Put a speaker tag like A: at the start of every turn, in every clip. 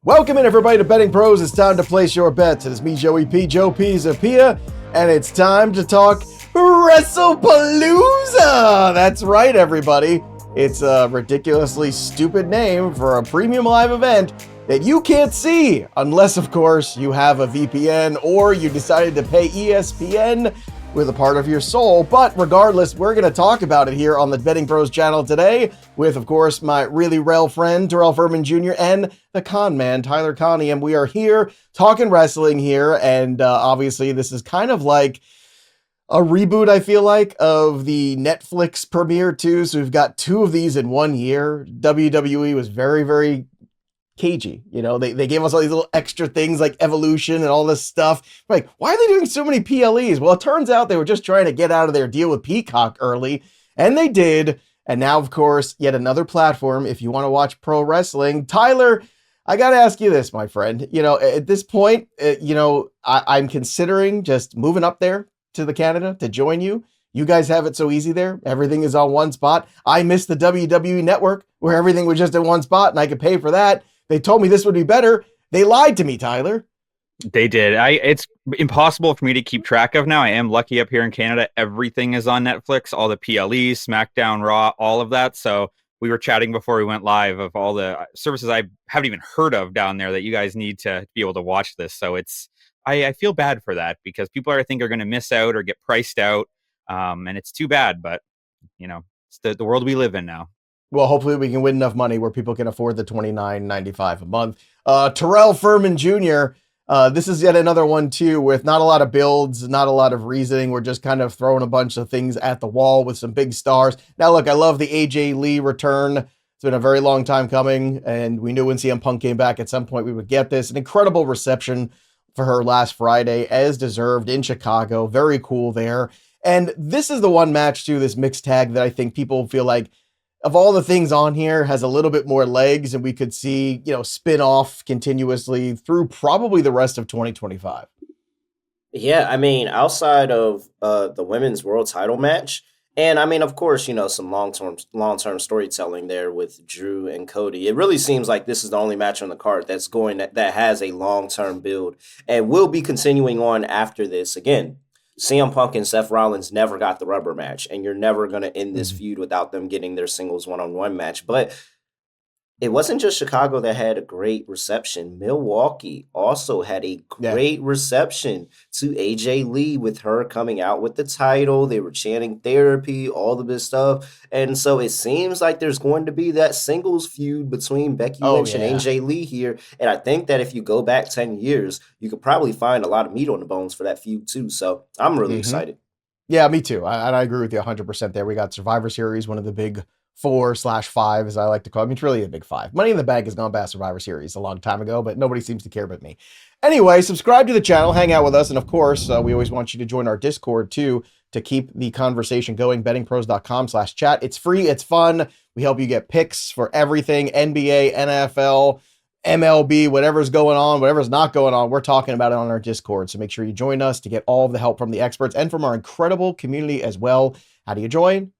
A: Welcome in, everybody, to Betting Pros. It's time to place your bets. It is me, Joe Pisapia, and it's time to talk Wrestlepalooza. That's right, everybody. It's a ridiculously stupid name for a premium live event that you can't see unless, of course, you have a VPN or you decided to pay ESPN with a part of your soul. But regardless, we're going to talk about it here on the Betting Pros channel today with, of course, my really rel friend, Terrell Furman Jr. and the con man, Tyler Conium. We are here talking wrestling here. And obviously, this is kind of like a reboot, I feel like, of the Netflix premiere too. So we've got two of these in 1 year. WWE was very, very cagey. You know, they gave us all these little extra things like Evolution and all this stuff. Like, why are they doing so many PLEs? Well, it turns out they were just trying to get out of their deal with Peacock early, and they did. And now, of course, yet another platform if you want to watch pro wrestling. Tyler, I got to ask you this, my friend. You know, at this point, I'm considering just moving up there to the Canada to join you. You guys have it so easy there. Everything is on one spot. I miss the WWE network where everything was just in one spot and I could pay for that. They told me this would be better. They lied to me, Tyler.
B: They did. It's impossible for me to keep track of now. I am lucky up here in Canada. Everything is on Netflix, all the PLEs, SmackDown, Raw, all of that. So we were chatting before we went live of all the services I haven't even heard of down there that you guys need to be able to watch this. So I feel bad for that because people I think are going to miss out or get priced out. And it's too bad, but you know, it's the world we live in now.
A: Well, hopefully we can win enough money where people can afford the $29.95 a month. Terrell Furman Jr., this is yet another one, too, with not a lot of builds, not a lot of reasoning. We're just kind of throwing a bunch of things at the wall with some big stars. Now, look, I love the AJ Lee return. It's been a very long time coming, and we knew when CM Punk came back at some point we would get this. An incredible reception for her last Friday, as deserved, in Chicago. Very cool there. And this is the one match, too, this mixed tag that I think people feel like, of all the things on here, has a little bit more legs and we could see, spin off continuously through probably the rest of 2025.
C: Yeah, I mean, outside of the women's world title match, and I mean, of course, some long-term storytelling there with Drew and Cody. It really seems like this is the only match on the card that has a long-term build and will be continuing on after this. Again, CM Punk and Seth Rollins never got the rubber match, and you're never going to end this feud without them getting their singles one-on-one match. But it wasn't just Chicago that had a great reception. Milwaukee also had a great reception to AJ Lee with her coming out with the title. They were chanting therapy, all of this stuff. And so it seems like there's going to be that singles feud between Becky Lynch and AJ Lee here. And I think that if you go back 10 years, you could probably find a lot of meat on the bones for that feud too. So I'm really excited.
A: Yeah, me too. I agree with you 100% there. We got Survivor Series, one of the big 4/5, as I like to call it. I mean, it's really a big 5. Money in the Bank has gone past Survivor Series a long time ago, but nobody seems to care but me. Anyway, subscribe to the channel, hang out with us, and of course, we always want you to join our Discord too to keep the conversation going. BettingPros.com/chat. It's free, it's fun. We help you get picks for everything: NBA, NFL, MLB, whatever's going on, whatever's not going on. We're talking about it on our Discord, so make sure you join us to get all of the help from the experts and from our incredible community as well. How do you join?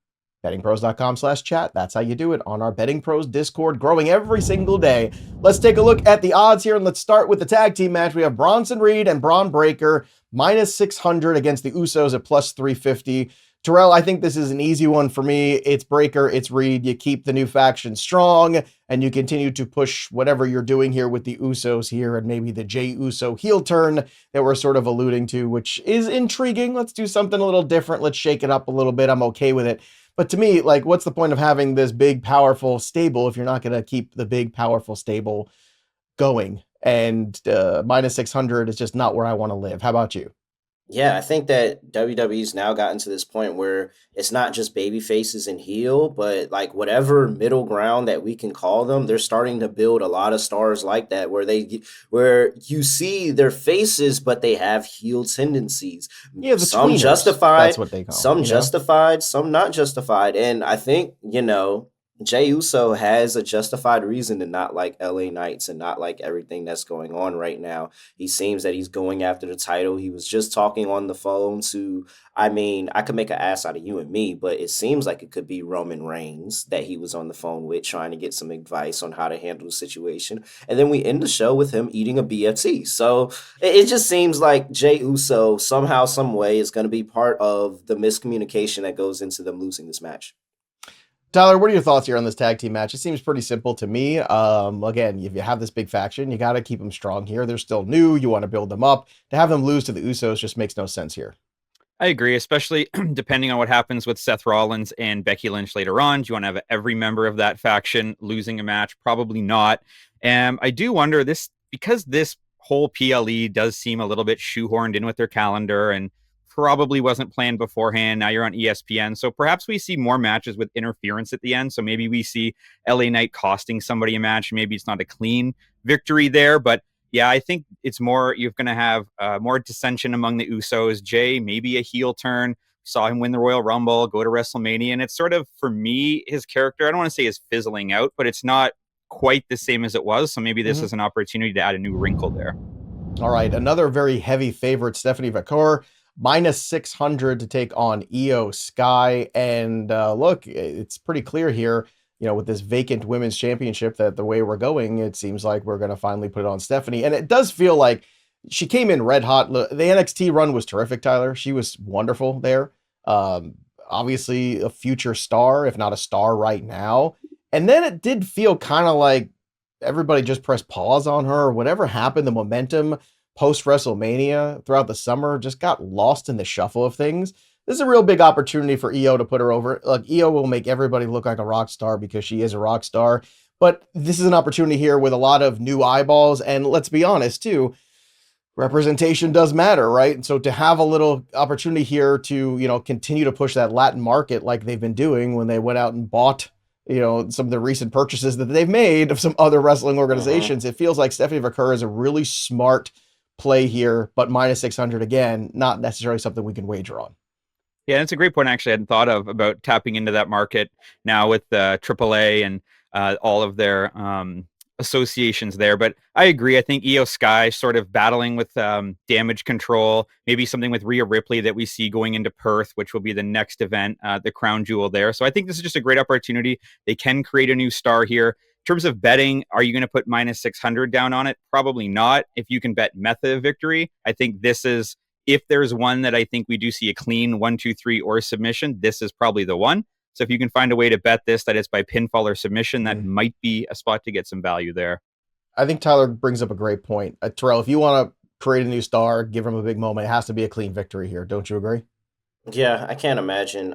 A: BettingPros.com/chat. That's how you do it on our Betting Pros Discord, growing every single day. Let's take a look at the odds here, and let's start with the tag team match. We have Bronson Reed and Bron Breakker, -600 against the Usos at +350. Terrell, I think this is an easy one for me. It's Breakker, it's Reed. You keep the new faction strong, and you continue to push whatever you're doing here with the Usos here, and maybe the Jey Uso heel turn that we're sort of alluding to, which is intriguing. Let's do something a little different. Let's shake it up a little bit. I'm okay with it. But to me, like, what's the point of having this big, powerful stable if you're not going to keep the big, powerful stable going? And -600 is just not where I want to live. How about you?
C: Yeah, I think that WWE's now gotten to this point where it's not just baby faces and heel, but like whatever middle ground that we can call them, they're starting to build a lot of stars like that where you see their faces, but they have heel tendencies.
A: Yeah,
C: some
A: tweeners,
C: justified,
A: that's what they call
C: some
A: them,
C: justified, some not justified. And I think, Jey Uso has a justified reason to not like LA Knights and not like everything that's going on right now. He seems that he's going after the title. He was just talking on the phone to, I mean, I could make an ass out of you and me, but it seems like it could be Roman Reigns that he was on the phone with trying to get some advice on how to handle the situation. And then we end the show with him eating a BFT. So it just seems like Jey Uso somehow, some way is going to be part of the miscommunication that goes into them losing this match.
A: Tyler, what are your thoughts here on this tag team match? It seems pretty simple to me. Again, if you have this big faction, you got to keep them strong here. They're still new. You want to build them up. To have them lose to the Usos just makes no sense here.
B: I agree, especially depending on what happens with Seth Rollins and Becky Lynch later on. Do you want to have every member of that faction losing a match? Probably not. And I do wonder this, because this whole PLE does seem a little bit shoehorned in with their calendar and probably wasn't planned beforehand. Now you're on ESPN. So perhaps we see more matches with interference at the end. So maybe we see LA Knight costing somebody a match. Maybe it's not a clean victory there, but yeah, I think it's more, you're going to have more dissension among the Usos. Jay, maybe a heel turn. Saw him win the Royal Rumble, go to WrestleMania. And it's sort of, for me, his character, I don't want to say is fizzling out, but it's not quite the same as it was. So maybe this is an opportunity to add a new wrinkle there.
A: All right. Another very heavy favorite, Stephanie Vaquer, minus 600 to take on Io Sky. And look, it's pretty clear here, with this vacant women's championship, that the way we're going, it seems like we're going to finally put it on Stephanie. And it does feel like she came in red hot. The NXT run was terrific, Tyler. She was wonderful there. Obviously a future star, if not a star right now. And then it did feel kind of like everybody just pressed pause on her. Whatever happened, the momentum post WrestleMania throughout the summer just got lost in the shuffle of things. This is a real big opportunity for Io to put her over. Like, Io will make everybody look like a rock star because she is a rock star. But this is an opportunity here with a lot of new eyeballs. And let's be honest, too, representation does matter, right? And so to have a little opportunity here to, continue to push that Latin market like they've been doing when they went out and bought, some of the recent purchases that they've made of some other wrestling organizations, it feels like Stephanie Vaquer is a really smart play here, but minus 600 again, not necessarily something we can wager on.
B: Yeah, it's a great point. Actually, I hadn't thought of about tapping into that market now with AAA and all of their associations there. But I agree. I think Io Sky sort of battling with damage control, maybe something with Rhea Ripley that we see going into Perth, which will be the next event, the crown jewel there. So I think this is just a great opportunity. They can create a new star here. In terms of betting, are you going to put minus 600 down on it? Probably not. If you can bet method of victory, I think this is, if there's one that I think we do see a clean 1, 2, 3 or submission, this is probably the one. So if you can find a way to bet this, that it's by pinfall or submission, that might be a spot to get some value there.
A: I think Tyler brings up a great point. Terrell, if you want to create a new star, give him a big moment, it has to be a clean victory here. Don't you agree?
C: Yeah, I can't imagine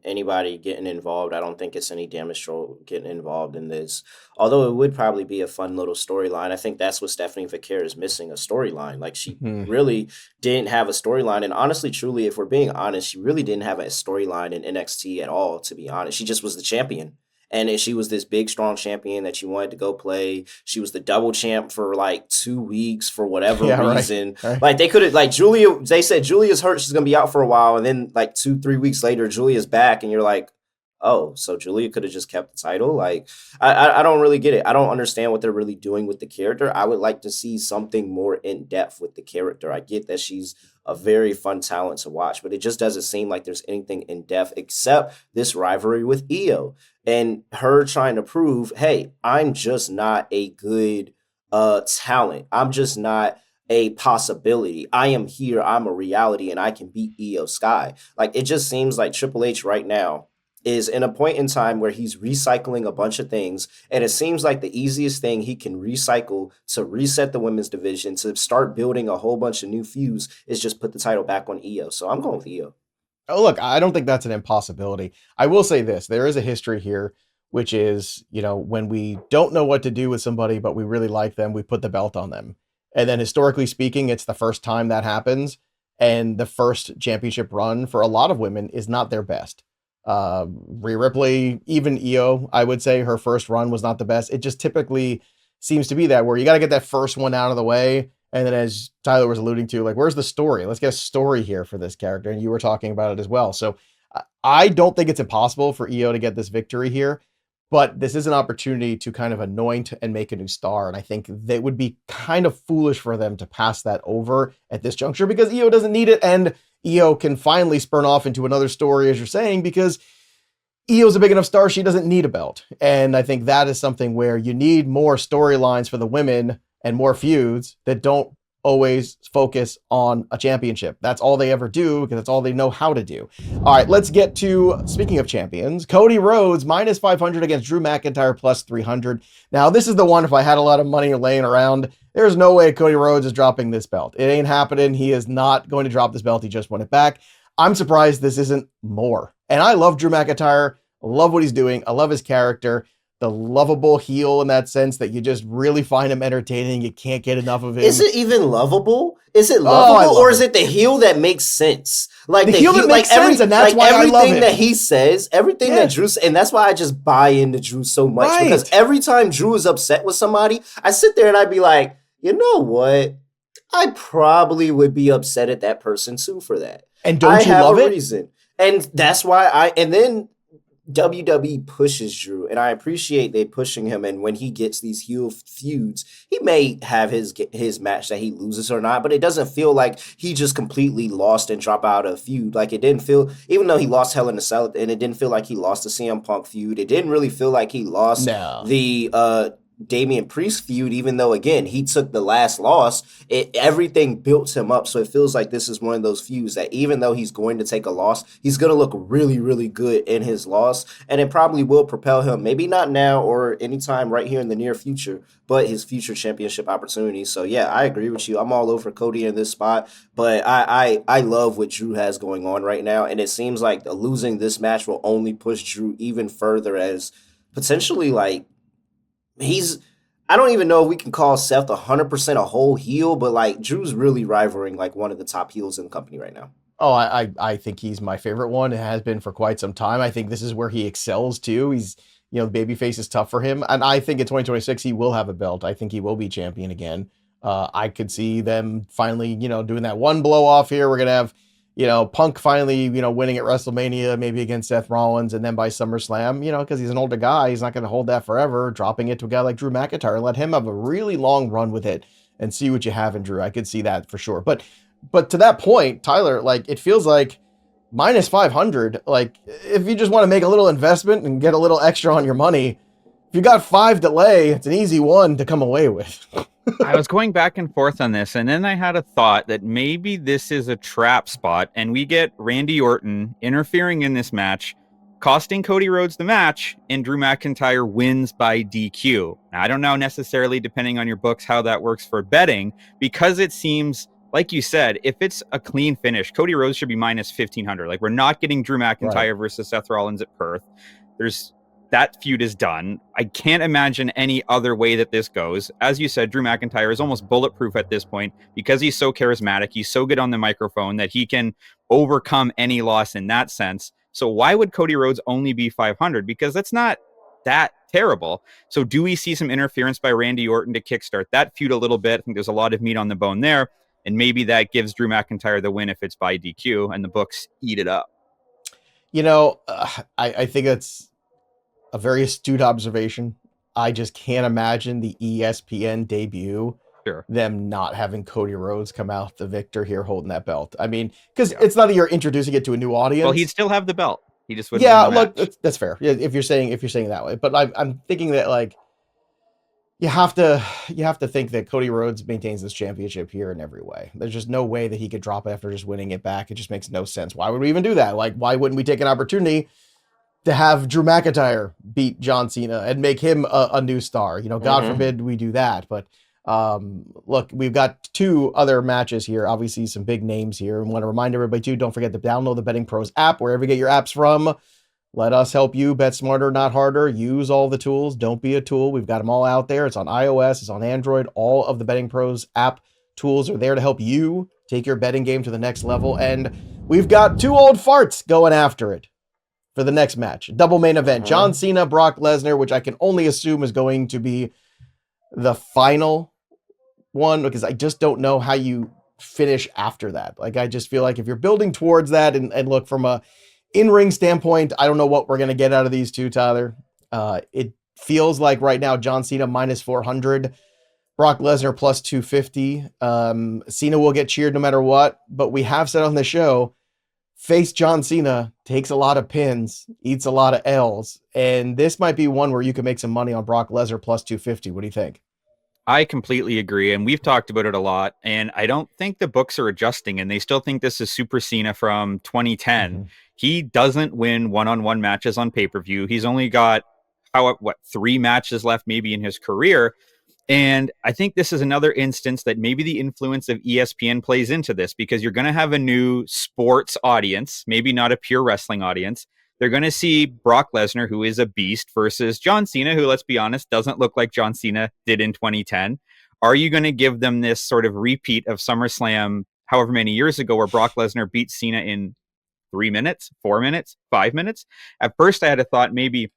C: anybody getting involved. I don't think it's any damage control getting involved in this. Although it would probably be a fun little storyline. I think that's what Stephanie Vaquer is missing, a storyline. Like, she really didn't have a storyline. And honestly, truly, if we're being honest, she really didn't have a storyline in NXT at all, to be honest. She just was the champion. And she was this big, strong champion that you wanted to go play. She was the double champ for like 2 weeks for whatever reason. Right. Like, they could have, like, they said Julia's hurt. She's going to be out for a while. And then like 2-3 weeks later, Julia's back. And you're like, oh, so Julia could have just kept the title? Like, I don't really get it. I don't understand what they're really doing with the character. I would like to see something more in depth with the character. I get that she's a very fun talent to watch, but it just doesn't seem like there's anything in depth except this rivalry with Io and her trying to prove, hey, I'm just not a good talent. I'm just not a possibility. I am here. I'm a reality, and I can beat Io Sky. Like, it just seems like Triple H right now is in a point in time where he's recycling a bunch of things. And it seems like the easiest thing he can recycle to reset the women's division, to start building a whole bunch of new feuds, is just put the title back on Io. So I'm going with Io.
A: Oh, look, I don't think that's an impossibility. I will say this. There is a history here, which is, when we don't know what to do with somebody, but we really like them, we put the belt on them. And then historically speaking, it's the first time that happens. And the first championship run for a lot of women is not their best. Rhea Ripley, even Io, I would say her first run was not the best. It just typically seems to be that where you got to get that first one out of the way. And then, as Tyler was alluding to, like, where's the story? Let's get a story here for this character. And you were talking about it as well. So I don't think it's impossible for Io to get this victory here, But this is an opportunity to kind of anoint and make a new star. And I think that would be kind of foolish for them to pass that over at this juncture because Io doesn't need it. And Io can finally spurn off into another story, as you're saying, because Io's a big enough star. She doesn't need a belt. And I think that is something where you need more storylines for the women and more feuds that don't always focus on a championship. That's all they ever do because that's all they know how to do. All right, let's get to, speaking of champions, Cody Rhodes minus 500 against Drew McIntyre plus 300. Now, this is the one, if I had a lot of money laying around, there's no way Cody Rhodes is dropping this belt. It ain't happening. He is not going to drop this belt. He just won it back. I'm surprised this isn't more. And I love Drew McIntyre. I love what he's doing. I love his character. The lovable heel in that sense that you just really find him entertaining. You can't get enough of him.
C: Is it even lovable? Is it lovable, or is it the heel that makes sense? Like
A: the heel that makes sense, and that's why I love him.
C: Everything that he says, everything that Drew, and that's why I just buy into Drew so much because every time Drew is upset with somebody, I sit there and I'd be like, you know what? I probably would be upset at that person too for that.
A: And don't you love it?
C: Reason. And that's why and then WWE pushes Drew, and I appreciate they pushing him. And when he gets these heel feuds, he may have his match that he loses or not, but it doesn't feel like he just completely lost and drop out of a feud. Like it didn't feel, even though he lost Hell in a Cell, and it didn't feel like he lost the CM Punk feud. It didn't really feel like he lost the Damian Priest feud, even though again he took the last loss. Everything built him up, so it feels like this is one of those feuds that even though he's going to take a loss, he's going to look really, really good in his loss, and it probably will propel him. Maybe not now or anytime right here in the near future, but his future championship opportunities. So yeah, I agree with you. I'm all over Cody in this spot, but I love what Drew has going on right now, and it seems like losing this match will only push Drew even further as potentially like. I don't even know if we can call Seth 100% a whole heel, but like Drew's really rivaling like one of the top heels in the company right now.
A: Oh, I think he's my favorite one. It has been for quite some time. I think this is where he excels too. He's, babyface is tough for him. And I think in 2026, he will have a belt. I think he will be champion again. I could see them finally, doing that one blow off here. We're going to have, Punk finally, winning at WrestleMania, maybe against Seth Rollins, and then by SummerSlam, because he's an older guy, he's not going to hold that forever, dropping it to a guy like Drew McIntyre and let him have a really long run with it and see what you have in Drew. I could see that for sure. But to that point, Tyler, like, it feels like minus 500, like, if you just want to make a little investment and get a little extra on your money, if you got 5 delay, it's an easy one to come away with.
B: I was going back and forth on this, and then I had a thought that maybe this is a trap spot, and we get Randy Orton interfering in this match, costing Cody Rhodes the match, and Drew McIntyre wins by DQ. Now, I don't know necessarily, depending on your books, how that works for betting, because it seems, like you said, if it's a clean finish, Cody Rhodes should be minus 1,500. Like, we're not getting Drew McIntyre versus Seth Rollins at Perth. That feud is done. I can't imagine any other way that this goes. As you said, Drew McIntyre is almost bulletproof at this point because he's so charismatic. He's so good on the microphone that he can overcome any loss in that sense. So why would Cody Rhodes only be 500? Because that's not that terrible. So do we see some interference by Randy Orton to kickstart that feud a little bit? I think there's a lot of meat on the bone there. And maybe that gives Drew McIntyre the win if it's by DQ and the books eat it up.
A: I think it's a very astute observation. I just can't imagine the ESPN debut, them not having Cody Rhodes come out the victor here holding that belt. I mean, because it's not that you're introducing it to a new audience.
B: Well, he'd still have the belt. He just wouldn't.
A: Yeah, look, that's fair. Yeah, if you're saying it that way, but I'm thinking that like you have to think that Cody Rhodes maintains this championship here in every way. There's just no way that he could drop it after just winning it back. It just makes no sense. Why would we even do that? Like, why wouldn't we take an opportunity to have Drew McIntyre beat John Cena and make him a new star? God forbid we do that. But look, we've got 2 other matches here. Obviously, some big names here. And want to remind everybody too, don't forget to download the BettingPros app wherever you get your apps from. Let us help you bet smarter, not harder. Use all the tools. Don't be a tool. We've got them all out there. It's on iOS. It's on Android. All of the BettingPros app tools are there to help you take your betting game to the next level. And we've got 2 old farts going after it for the next match. Double main event. John Cena, Brock Lesnar, which I can only assume is going to be the final one because I just don't know how you finish after that. Like, I just feel like if you're building towards that and look from a in-ring standpoint, I don't know what we're going to get out of these two, Tyler. It feels like right now John Cena minus 400, Brock Lesnar plus 250. Cena will get cheered no matter what, but we have said on the show, face John Cena takes a lot of pins, eats a lot of L's, and this might be one where you can make some money on Brock Lesnar plus 250. What do you think?
B: I completely agree, and we've talked about it a lot, and I don't think the books are adjusting, and they still think this is Super Cena from 2010.
A: Mm-hmm.
B: He doesn't win one-on-one matches on pay-per-view. He's only got, 3 matches left maybe in his career, and I think this is another instance that maybe the influence of ESPN plays into this, because you're going to have a new sports audience, maybe not a pure wrestling audience. They're going to see Brock Lesnar, who is a beast, versus John Cena, who, let's be honest, doesn't look like John Cena did in 2010. Are you going to give them this sort of repeat of SummerSlam however many years ago where Brock Lesnar beat Cena in 3 minutes, 4 minutes, 5 minutes? At first, I had a thought maybe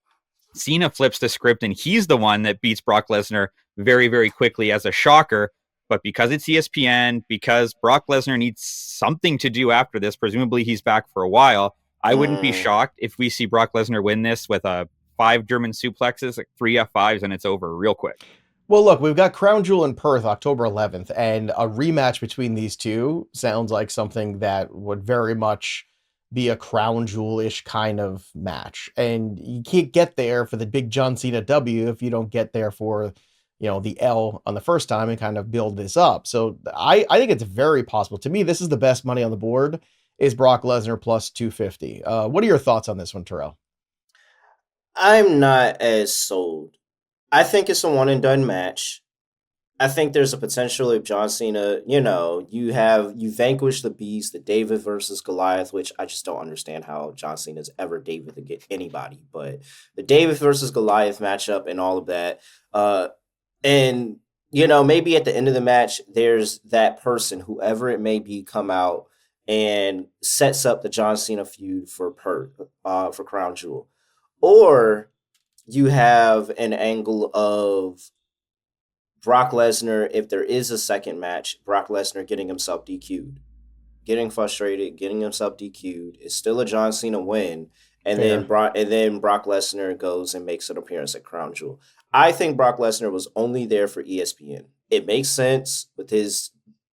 B: Cena flips the script and he's the one that beats Brock Lesnar very, very quickly as a shocker. But because it's ESPN, because Brock Lesnar needs something to do after this, presumably he's back for a while, I wouldn't be shocked if we see Brock Lesnar win this with 5 German suplexes, like 3 F5s, and it's over real quick.
A: Well, look, we've got Crown Jewel in Perth, October 11th, and a rematch between these two sounds like something that would very much be a Crown Jewel-ish kind of match. And you can't get there for the big John Cena W if you don't get there for, the L on the first time and kind of build this up. So I think it's very possible. To me, this is the best money on the board, is Brock Lesnar plus 250. What are your thoughts on this one, Terrell?
C: I'm not as sold. I think it's a one and done match. I think there's a potential if John Cena, you vanquish the beast, the David versus Goliath, which I just don't understand how John Cena's ever David to get anybody, but the David versus Goliath matchup and all of that. And maybe at the end of the match, there's that person, whoever it may be, come out and sets up the John Cena feud for Crown Jewel. Or you have an angle of Brock Lesnar, if there is a second match, Brock Lesnar getting himself DQ'd, getting frustrated, getting himself DQ'd. It's still a John Cena win, and then Brock Lesnar goes and makes an appearance at Crown Jewel. I think Brock Lesnar was only there for ESPN. It makes sense with his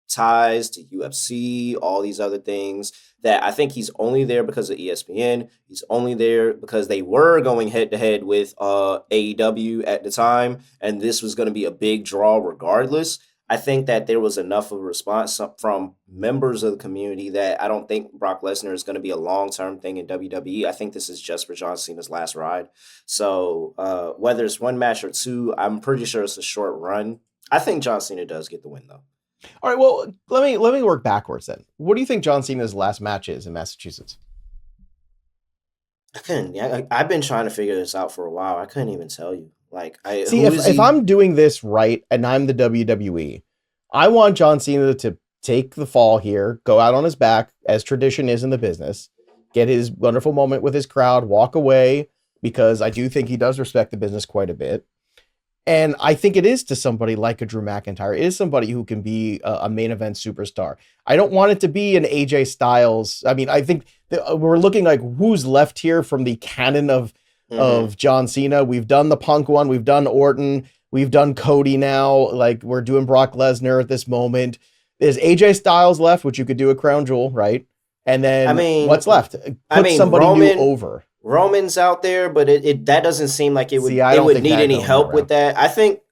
C: ties to UFC, all these other things, that I think he's only there because of ESPN. He's only there because they were going head to head with AEW at the time, and this was going to be a big draw regardless. I think that there was enough of a response from members of the community that I don't think Brock Lesnar is going to be a long-term thing in WWE. I think this is just for John Cena's last ride. So whether it's one match or two, I'm pretty sure it's a short run. I think John Cena does get the win, though.
A: All right, well, let me work backwards then. What do you think John Cena's last match is in Massachusetts?
C: I've been trying to figure this out for a while. I couldn't even tell you.
A: If I'm doing this right and I'm the WWE, I want John Cena to take the fall here, go out on his back, as tradition is in the business, get his wonderful moment with his crowd, walk away, because I do think he does respect the business quite a bit. And I think it is to somebody like a Drew McIntyre. It is somebody who can be a main event superstar. I don't want it to be an AJ Styles. I mean, I think we're looking like who's left here from the canon of John Cena. We've done the Punk one. We've done Orton. We've done Cody now. Like, we're doing Brock Lesnar at this moment. There's AJ Styles left, which you could do a Crown Jewel, right? And then what's left? Put somebody new over.
C: Roman's out there, but that doesn't seem like it would need any help with that. I think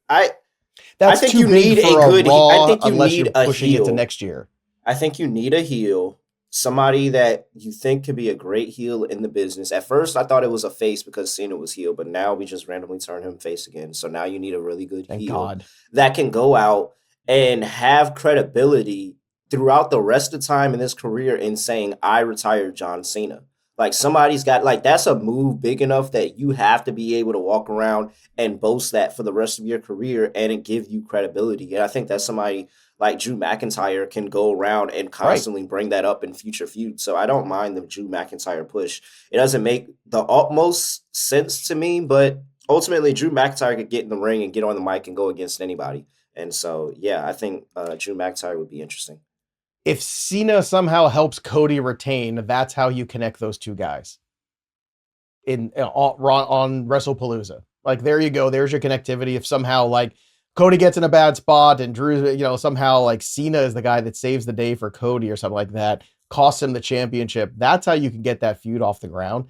C: you need a good heel. I think you need a heel
A: it to next year.
C: I think you need a heel, somebody that you think could be a great heel in the business. At first, I thought it was a face because Cena was heel, but now we just randomly turn him face again. So now you need a really good heel that can go out and have credibility throughout the rest of the time in his career in saying, I retired John Cena. Like, somebody's got, that's a move big enough that you have to be able to walk around and boast that for the rest of your career and it give you credibility. And I think that somebody like Drew McIntyre can go around and constantly bring that up in future feuds. So I don't mind the Drew McIntyre push. It doesn't make the utmost sense to me, but ultimately Drew McIntyre could get in the ring and get on the mic and go against anybody. And so, yeah, I think Drew McIntyre would be interesting.
A: If Cena somehow helps Cody retain, that's how you connect those two guys. on WrestlePalooza. Like, there you go. There's your connectivity. If somehow like Cody gets in a bad spot and Drew, somehow like Cena is the guy that saves the day for Cody or something like that, costs him the championship. That's how you can get that feud off the ground.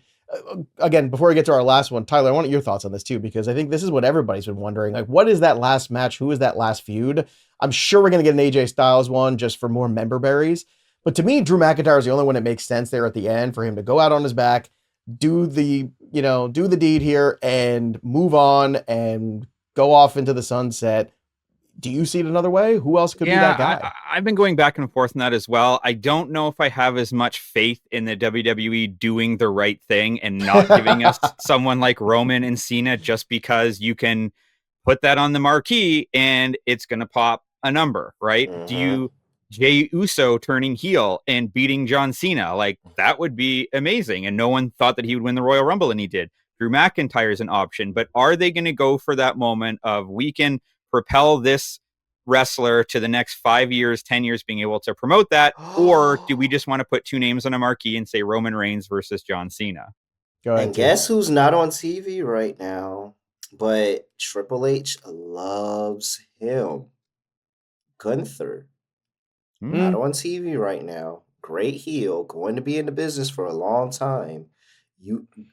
A: Again, before we get to our last one, Tyler, I want your thoughts on this too, because I think this is what everybody's been wondering. Like, what is that last match? Who is that last feud? I'm sure we're going to get an AJ Styles one just for more member berries. But to me, Drew McIntyre is the only one that makes sense there at the end for him to go out on his back, do the deed here and move on and go off into the sunset. Do you see it another way? Who else could be that guy?
B: I've been going back and forth on that as well. I don't know if I have as much faith in the WWE doing the right thing and not giving us someone like Roman and Cena just because you can put that on the marquee and it's going to pop a number, right?
C: Mm-hmm.
B: Do you Jey Uso turning heel and beating John Cena? Like, that would be amazing. And no one thought that he would win the Royal Rumble, and he did. Drew McIntyre is an option, but are they going to go for that moment of we can propel this wrestler to the next 5 years, 10 years, being able to promote that? Or do we just want to put two names on a marquee and say Roman Reigns versus John Cena?
A: Go ahead,
C: And guess who's not on TV right now? But Triple H loves him. Gunther. Not on TV right now. Great heel, going to be in the business for a long time.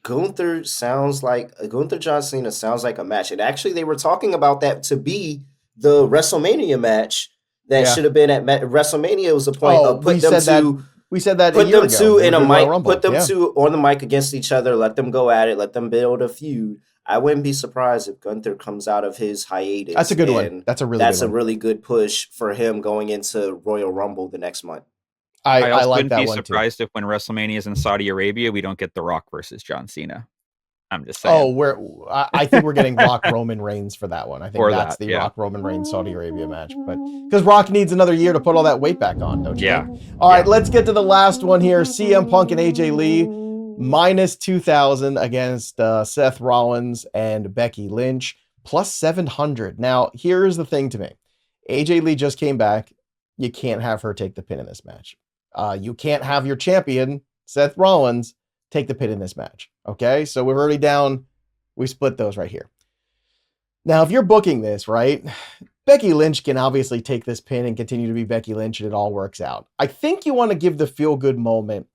C: Gunther John Cena sounds like a match. And actually, they were talking about that to be the WrestleMania match that should have been at WrestleMania. Was the point of put them two.
A: We said that.
C: Put them two in a mic.
A: Rumble.
C: Put them two on the mic against each other. Let them go at it. Let them build a feud. I wouldn't be surprised if Gunther comes out of his hiatus.
A: That's a good one. That's a really
C: good push for him going into Royal Rumble the next month.
B: I
A: like
B: wouldn't
A: that
B: be
A: one
B: surprised
A: too.
B: if when WrestleMania is in Saudi Arabia, we don't get The Rock versus John Cena. I'm just saying.
A: I think we're getting Rock Roman Reigns for that one. I think that's the Rock Roman Reigns Saudi Arabia match. But because Rock needs another year to put all that weight back on, don't you?
B: Yeah.
A: Think? All right, let's get to the last one here. CM Punk and AJ Lee minus 2,000 against Seth Rollins and Becky Lynch plus 700. Now, here's the thing to me. AJ Lee just came back. You can't have her take the pin in this match. You can't have your champion, Seth Rollins, take the pin in this match. Okay, so we're already down. We split those right here. Now, if you're booking this, right, Becky Lynch can obviously take this pin and continue to be Becky Lynch and it all works out. I think you want to give the feel-good moment,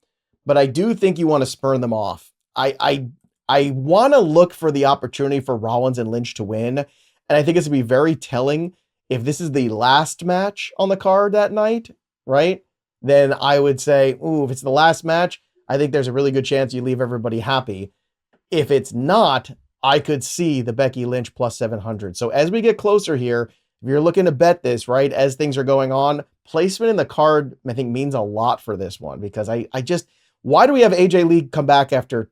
A: but I do think you want to spurn them off. I want to look for the opportunity for Rollins and Lynch to win, and I think it's going to be very telling if this is the last match on the card that night, right? Then I would say, if it's the last match, I think there's a really good chance you leave everybody happy. If it's not, I could see the Becky Lynch plus 700. So as we get closer here, if you're looking to bet this, right, as things are going on, placement in the card, I think, means a lot for this one, because why do we have AJ Lee come back after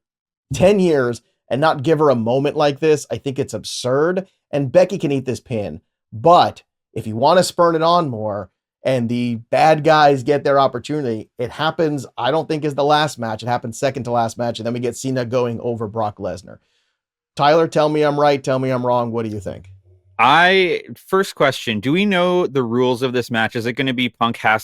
A: 10 years and not give her a moment like this? I think it's absurd, and Becky can eat this pin. But if you want to spurn it on more, and the bad guys get their opportunity, it happens, I don't think, is the last match. It happens second to last match, and then we get Cena going over Brock Lesnar. Tyler, tell me I'm right. Tell me I'm wrong. What do you think?
B: First question, do we know the rules of this match? Is it going to be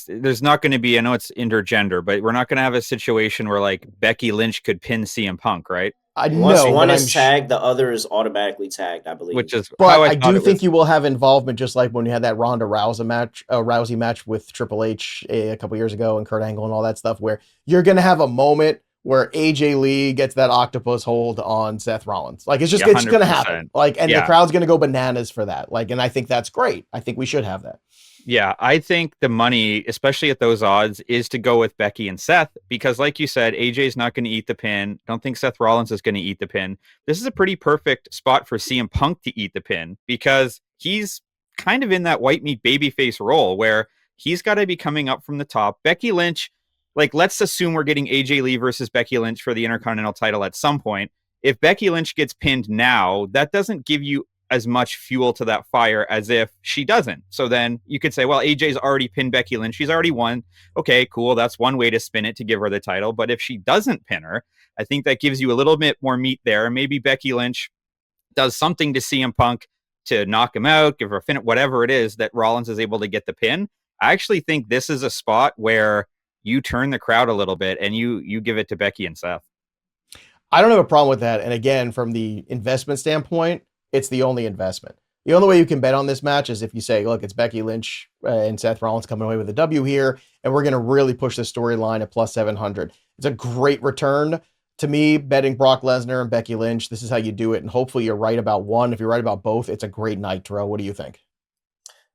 B: there's not going to be, I know it's intergender, but we're not going to have a situation where like Becky Lynch could pin CM Punk, right?
C: One is tagged, the other is automatically tagged, I believe.
B: Which is,
A: but I do think you will have involvement, just like when you had that Ronda Rousey match with Triple H a couple years ago and Kurt Angle and all that stuff, where you're going to have a moment where AJ Lee gets that octopus hold on Seth Rollins. Like, it's going to happen. Like, and the crowd's going to go bananas for that. Like, and I think that's great. I think we should have that.
B: Yeah, I think the money, especially at those odds, is to go with Becky and Seth, because like you said, AJ's not going to eat the pin. Don't think Seth Rollins is going to eat the pin. This is a pretty perfect spot for CM Punk to eat the pin, because he's kind of in that white meat babyface role where he's got to be coming up from the top. Becky Lynch, like, let's assume we're getting AJ Lee versus Becky Lynch for the Intercontinental title at some point. If Becky Lynch gets pinned now, that doesn't give you as much fuel to that fire as if she doesn't. So then you could say, well, AJ's already pinned Becky Lynch. She's already won. Okay, cool. That's one way to spin it to give her the title. But if she doesn't pin her, I think that gives you a little bit more meat there. Maybe Becky Lynch does something to CM Punk to knock him out, give her a finish, whatever it is that Rollins is able to get the pin. I actually think this is a spot where you turn the crowd a little bit and you give it to Becky and Seth.
A: I don't have a problem with that. And again, from the investment standpoint, it's the only investment. The only way you can bet on this match is if you say, look, it's Becky Lynch and Seth Rollins coming away with a W here, and we're going to really push the storyline at plus 700. It's a great return. To me, betting Brock Lesnar and Becky Lynch, this is how you do it. And hopefully you're right about one. If you're right about both, it's a great night, Terrell. What do you think?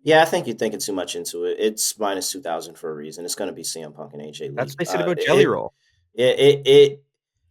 C: Yeah, I think you're thinking too much into it. It's minus 2,000 for a reason. It's going to be CM Punk and AJ Lee.
B: That's what they said about Jelly Roll.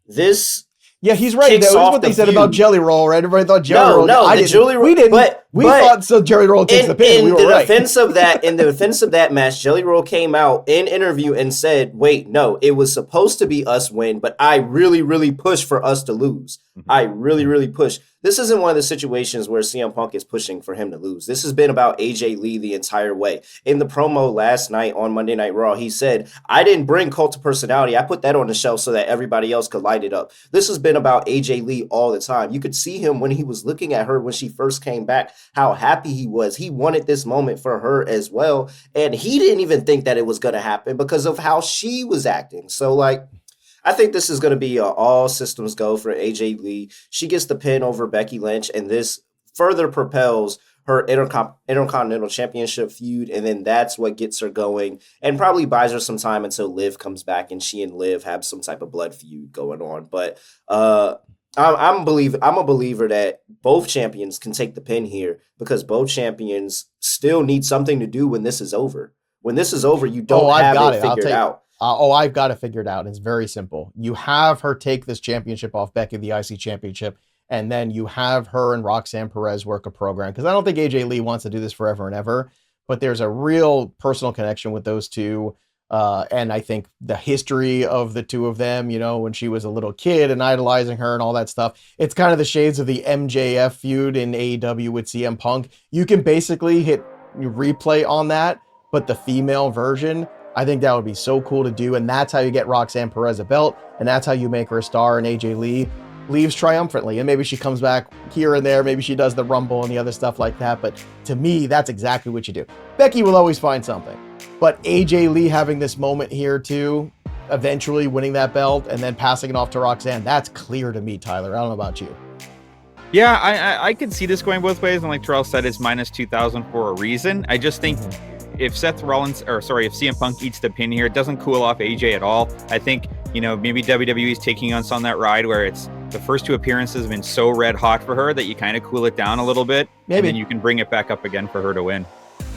C: This.
A: Yeah, he's right. That was what they said about Jelly Roll, right? Everybody thought Jelly Roll.
C: No, the Jelly Roll.
A: We didn't. We thought so. Jelly Roll takes the pin. We were right.
C: In the defense of that match, Jelly Roll came out in interview and said, "Wait, no, it was supposed to be us win, but I really, really pushed for us to lose. I really, really pushed." This isn't one of the situations where CM Punk is pushing for him to lose. This has been about AJ Lee the entire way. In the promo last night on Monday Night Raw, he said, "I didn't bring Cult of Personality. I put that on the shelf so that everybody else could light it up." This has been about AJ Lee all the time. You could see him when he was looking at her when she first came back, how happy he was. He wanted this moment for her as well. And he didn't even think that it was going to happen because of how she was acting. So, I think this is going to be all systems go for AJ Lee. She gets the pin over Becky Lynch, and this further propels her Intercontinental Championship feud, and then that's what gets her going and probably buys her some time until Liv comes back and she and Liv have some type of blood feud going on. But I'm a believer that both champions can take the pin here because both champions still need something to do when this is over. When this is over, you don't have it figured out.
A: I've got it figured out. It's very simple. You have her take this championship off Becky, the IC championship, and then you have her and Roxanne Perez work a program. Because I don't think AJ Lee wants to do this forever and ever, but there's a real personal connection with those two. And I think the history of the two of them, when she was a little kid and idolizing her and all that stuff, it's kind of the shades of the MJF feud in AEW with CM Punk. You can basically hit replay on that, but the female version, I think that would be so cool to do. And that's how you get Roxanne Perez a belt. And that's how you make her a star. And AJ Lee leaves triumphantly. And maybe she comes back here and there. Maybe she does the Rumble and the other stuff like that. But to me, that's exactly what you do. Becky will always find something. But AJ Lee having this moment here too, eventually winning that belt and then passing it off to Roxanne, that's clear to me, Tyler. I don't know about you.
B: Yeah, I could see this going both ways. And like Terrell said, it's minus 2,000 for a reason. I just think if CM Punk eats the pin here, it doesn't cool off AJ at all. I think, maybe WWE is taking us on that ride where it's the first two appearances have been so red hot for her that you kind of cool it down a little bit. Maybe. And then you can bring it back up again for her to win.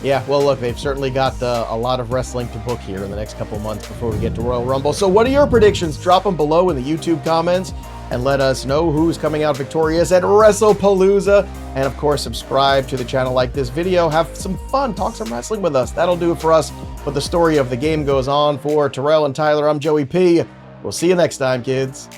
A: Yeah, well, look, they've certainly got a lot of wrestling to book here in the next couple months before we get to Royal Rumble. So what are your predictions? Drop them below in the YouTube comments and let us know who's coming out victorious at Wrestlepalooza. And of course, subscribe to the channel, like this video, have some fun, talk some wrestling with us. That'll do it for us. But the story of the game goes on. For Terrell and Tyler, I'm Joey P. We'll see you next time, kids.